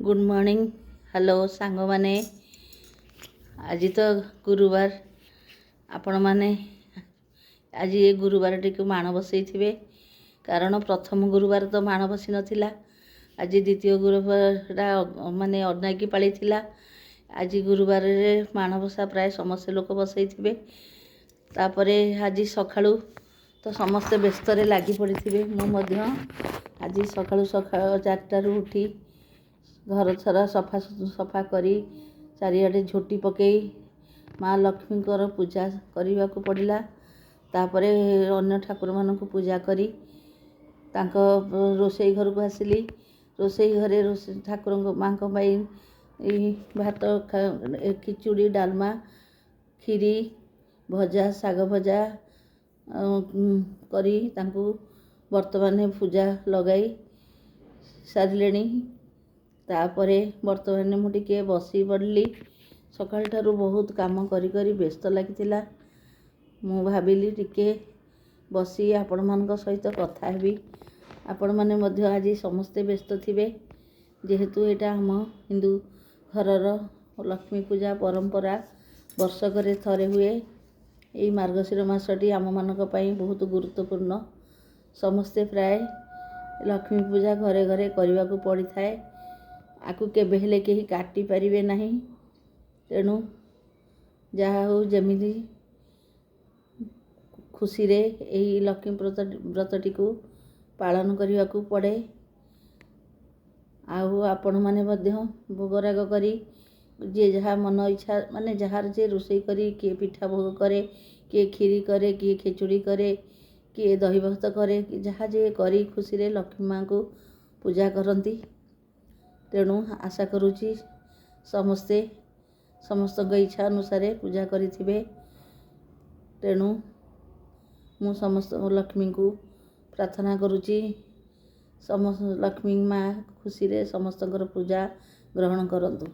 Good morning hello सांग माने आज तो गुरुवार आपण माने आज ये गुरुवार टी माण बसई थे कारण प्रथम गुरुवार तो माण बसी नाला आज द्वितीय गुरुवार माने अनाकी पाली थिला आज गुरुवार रे माण बसा प्राय समस्त लोक बसई थे तापरे आज सकाळू तो समस्ते व्यस्त लगी पड़े मुझे आज सकाळू सकाळ 4टारू उठी घर सारा सफा सफा करी चारिआडे झोटी पकई माँ लक्ष्मी पूजा करने को पड़ला। तापरे अन्य ठाकुर मानक पूजा करी तांको रोसई घर को आसिली। रोसई घरे ठाकुर माँ भात खिचुड़ी डालमा खीरी भजा साग भजा करी तांको वर्तमान पूजा लगाई सारे। तापरे वर्तमान मुझे बसी पड़ली सकाल ठारू बहुत काम करी करी व्यस्त लगी मु भाविली टिके बसी आपण मान सहित कथा हेबी। आपण माने मध्य आज समस्ते व्यस्त थिबे जेहेतु एटा हम हिंदू घरर लक्ष्मी पूजा परंपरा वर्षक थरे हुए। यही मार्गशीर मासटी आम मानक पई बहुत गुरुत्वपूर्ण। समस्ते प्राय लक्ष्मी पूजा घरे घरे करने को पड़ी थाए। आकु केबे हेले केही काटी पारिबे नहीं। तेणु जहा हो जमिदी खुशी रे यही लक्ष्मी व्रतटी को पालन करने को पड़े। आउ आपण माने मध्य भोगराग करी जे जहाँ मन इच्छा माने जार जे रोषई करी किए पिठा भोग करे किए खीरी करे किए खिचुड़ी करे किए दही भक्त करे जहाँ जे करी खुशी रे लक्ष्मी माँ को पूजा करती। तेणु आशा करुँची समस्ते समस्त इच्छा अनुसार पूजा करिथिबे। तेणु मु समस्त लक्ष्मी को प्रार्थना करुँची समस्त लक्ष्मी माँ खुशी रे समस्त पूजा ग्रहण करंतु।